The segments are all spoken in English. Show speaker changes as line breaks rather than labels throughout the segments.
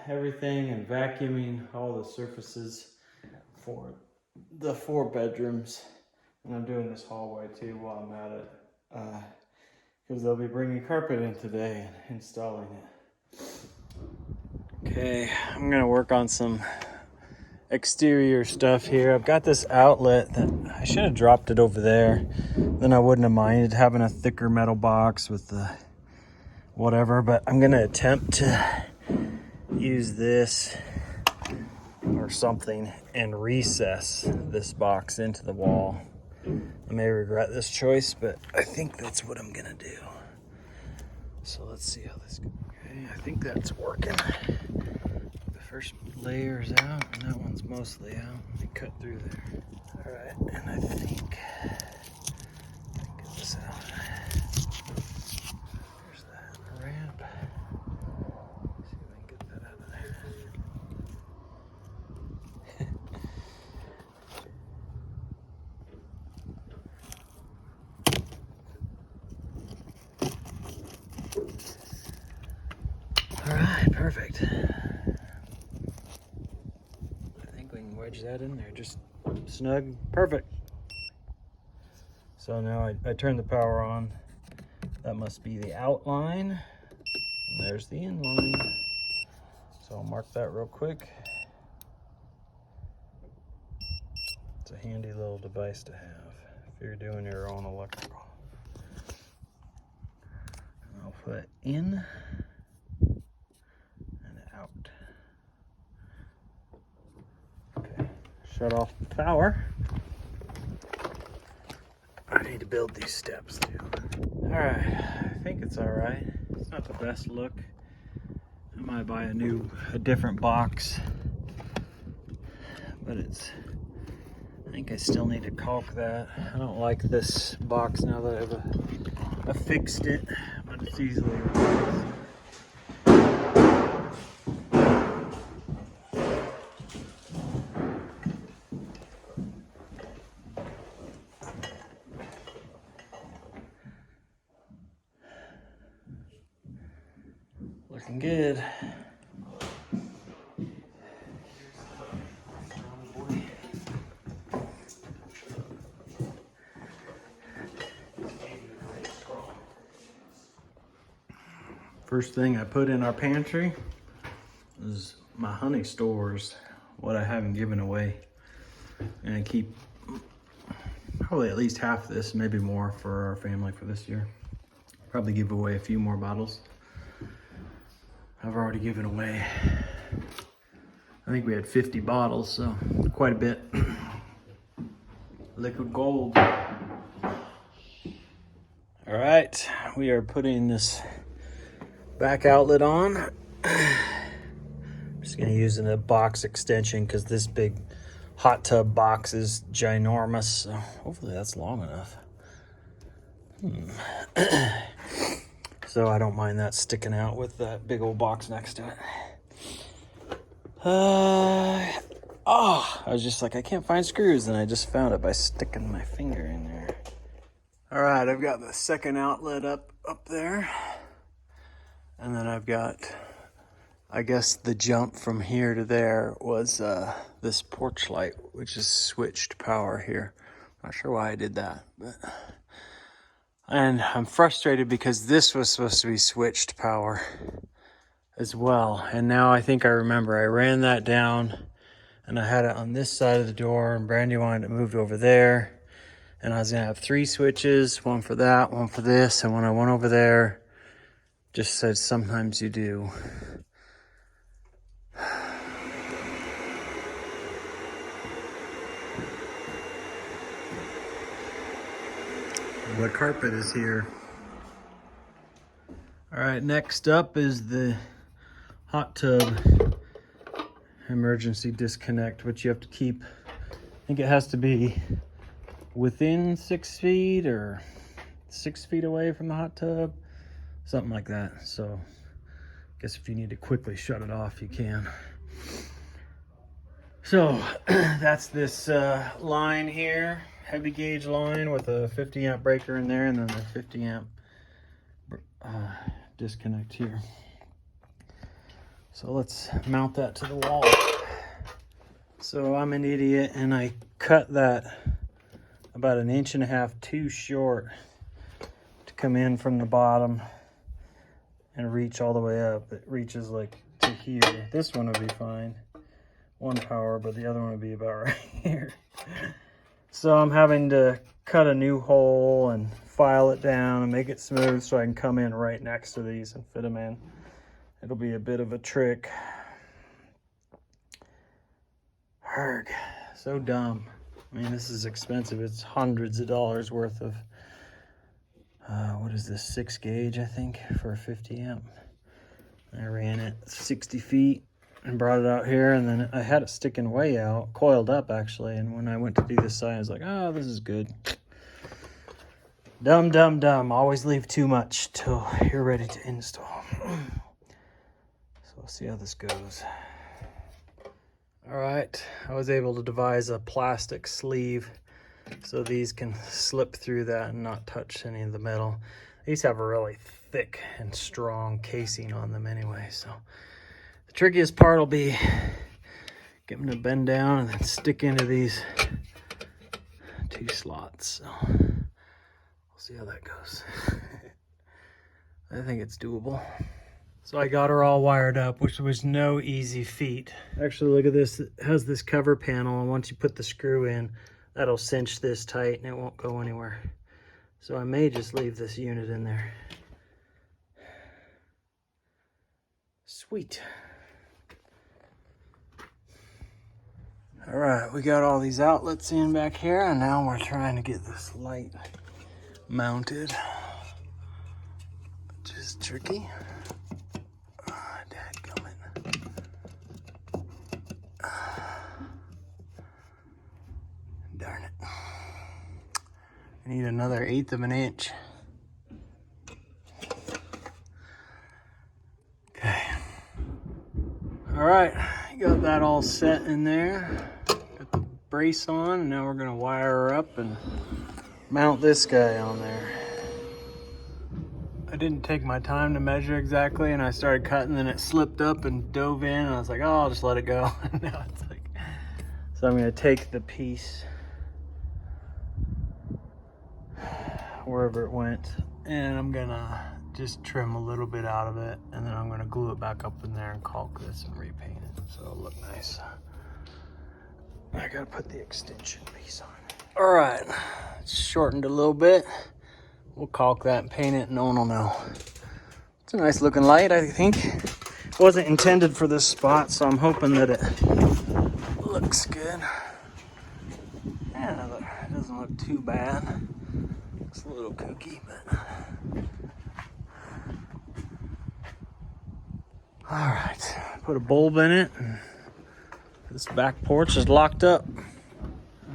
everything and vacuuming all the surfaces for the 4 bedrooms. And I'm doing this hallway too while I'm at it. Because they'll be bringing carpet in today and installing it. Okay, I'm gonna work on some exterior stuff here. I've got this outlet that I should have dropped it over there. Then I wouldn't have minded having a thicker metal box with the whatever, but I'm gonna attempt to use this or something and recess this box into the wall. I may regret this choice, but I think that's what I'm gonna do. So let's see how this goes. Okay, I think that's working. The first layer is out, and that one's mostly out. Let me cut through there. All right, and I think get this out. There's that ramp. Let's see if I can get that out of there. All right, perfect. I think we can wedge that in there, just snug, perfect. So now I turn the power on. That must be the outline. And there's the inline. So I'll mark that real quick. It's a handy little device to have if you're doing your own electrical. And I'll put in and out. Okay, shut off the power. I need to build these steps too. All right, I think it's all right. It's not the best look. I might buy a different box, but I think I still need to caulk that. I don't like this box now that I've affixed it, but it's easily replaced. Looking good. First thing I put in our pantry is my honey stores, what I haven't given away. And I keep probably at least half this, maybe more for our family for this year. Probably give away a few more bottles. I've already given away, I think we had 50 bottles, so quite a bit. Liquid gold. All right, we are putting this back outlet on. I'm just gonna use a box extension because this big hot tub box is ginormous, so hopefully that's long enough. So I don't mind that sticking out with that big old box next to it. I was just like, I can't find screws, and I just found it by sticking my finger in there. All right, I've got the second outlet up there. And then I've got, I guess the jump from here to there was this porch light, which is switched power here. Not sure why I did that, but. And I'm frustrated because this was supposed to be switched power as well. And now I think I remember I ran that down and I had it on this side of the door, and Brandy wanted it moved over there. And I was gonna have 3 switches, one for that, one for this. And when I went over there, just said, sometimes you do. The carpet is here. All right, next up is the hot tub emergency disconnect, which you have to keep, I think it has to be within 6 feet or 6 feet away from the hot tub, something like that. So I guess if you need to quickly shut it off, you can. So that's this line here, heavy gauge line with a 50 amp breaker in there, and then the 50 amp disconnect here. So let's mount that to the wall. So I'm an idiot and I cut that about 1.5 inches too short to come in from the bottom and reach all the way up. It reaches like to here. This one would be fine, 1 power, but the other one would be about right here. So I'm having to cut a new hole and file it down and make it smooth so I can come in right next to these and fit them in. It'll be a bit of a trick. Herg, so dumb. I mean, this is expensive. It's hundreds of dollars worth of, what is this, 6 gauge, I think, for a 50 amp. I ran it 60 feet and brought it out here, and then I had it sticking way out, coiled up actually, and when I went to do this side, I was like, oh, this is good. Dumb, dumb, dumb. Always leave too much till you're ready to install. So we'll see how this goes. All right, I was able to devise a plastic sleeve so these can slip through that and not touch any of the metal. These have a really thick and strong casing on them anyway, so the trickiest part will be getting them to bend down and then stick into these 2 slots. So we'll see how that goes. I think it's doable. So I got her all wired up, which was no easy feat. Actually, look at this. It has this cover panel, and once you put the screw in, that'll cinch this tight and it won't go anywhere. So I may just leave this unit in there. Sweet. All right, we got all these outlets in back here, and now we're trying to get this light mounted, which is tricky. Darn it. I need another 1/8 of an inch. Okay. All right, got that all set in there. Got the brace on, and now we're gonna wire her up and mount this guy on there. I didn't take my time to measure exactly, and I started cutting, then it slipped up and dove in, and I was like, oh, I'll just let it go. Now it's like, so I'm gonna take the piece wherever it went, and I'm gonna just trim a little bit out of it, and then I'm gonna glue it back up in there and caulk this and repaint it so it'll look nice. I gotta put the extension piece on. All right, it's shortened a little bit. We'll caulk that and paint it, and no one will know. It's a nice looking light, I think. It wasn't intended for this spot, so I'm hoping that it looks good. Yeah, it doesn't look too bad. It's a little kooky, but all right. Put a bulb in it, and this back porch is locked up.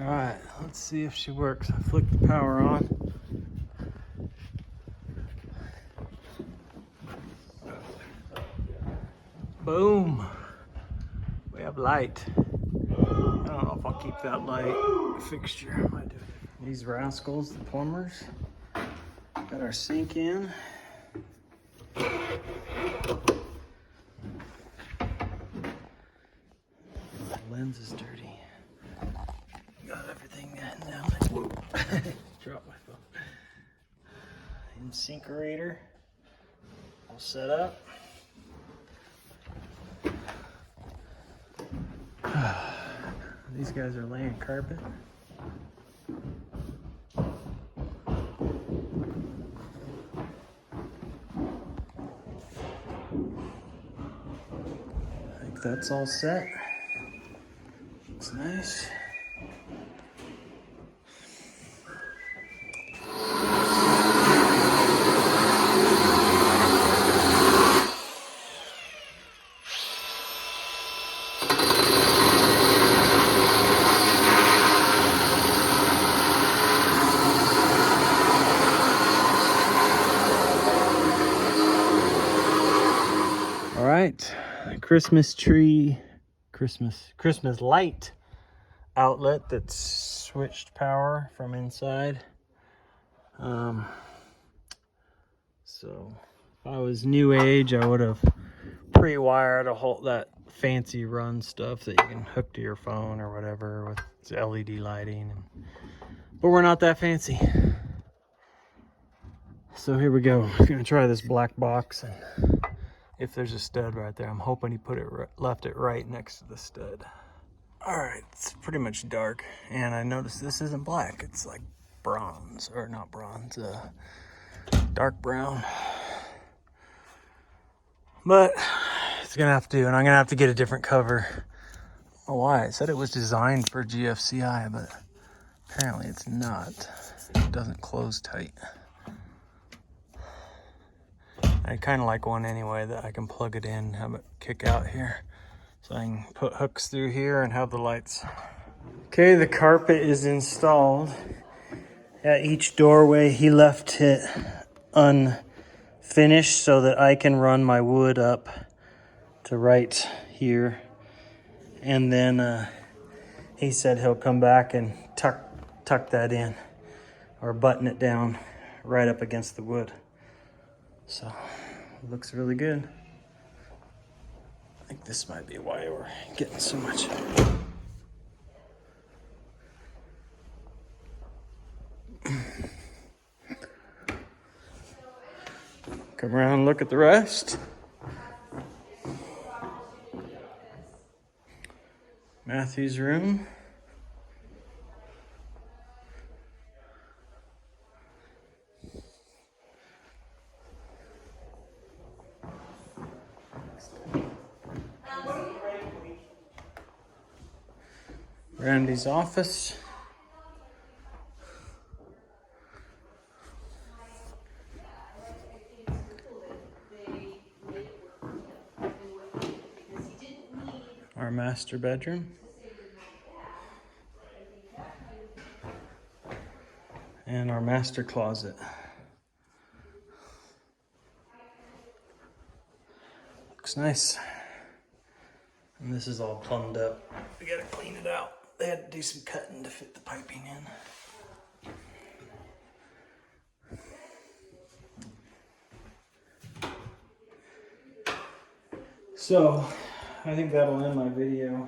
All right, let's see if she works. I flicked the power on. Boom. We have light. I don't know if I'll keep that light fixture. I might do it. These rascals, the plumbers. Got our sink in. The lens is dirty. Got everything down. Whoa. Dropped my phone. Insinkerator. All set up. These guys are laying carpet. I think that's all set. Looks nice. Christmas tree, Christmas light outlet that's switched power from inside. So if I was new age, I would have pre-wired a whole that fancy run stuff that you can hook to your phone or whatever with its LED lighting. But we're not that fancy. So here we go. I'm gonna try this black box, and if there's a stud right there, I'm hoping he left it right next to the stud. All right, it's pretty much dark, and I noticed this isn't black. It's like bronze, or not bronze, dark brown. But it's gonna have to do, and I'm gonna have to get a different cover. I don't know why. It said it was designed for GFCI, but apparently it's not. It doesn't close tight. I kind of like one anyway that I can plug it in, have it kick out here. So I can put hooks through here and have the lights. Okay, the carpet is installed. At each doorway, he left it unfinished so that I can run my wood up to right here. And then he said he'll come back and tuck that in or button it down right up against the wood. So it looks really good. I think this might be why we're getting so much. Come around and look at the rest. Matthew's room. Randy's office. Our master bedroom. And our master closet. Looks nice. And this is all plumbed up. We gotta clean it out. They had to do some cutting to fit the piping in. So, I think that'll end my video.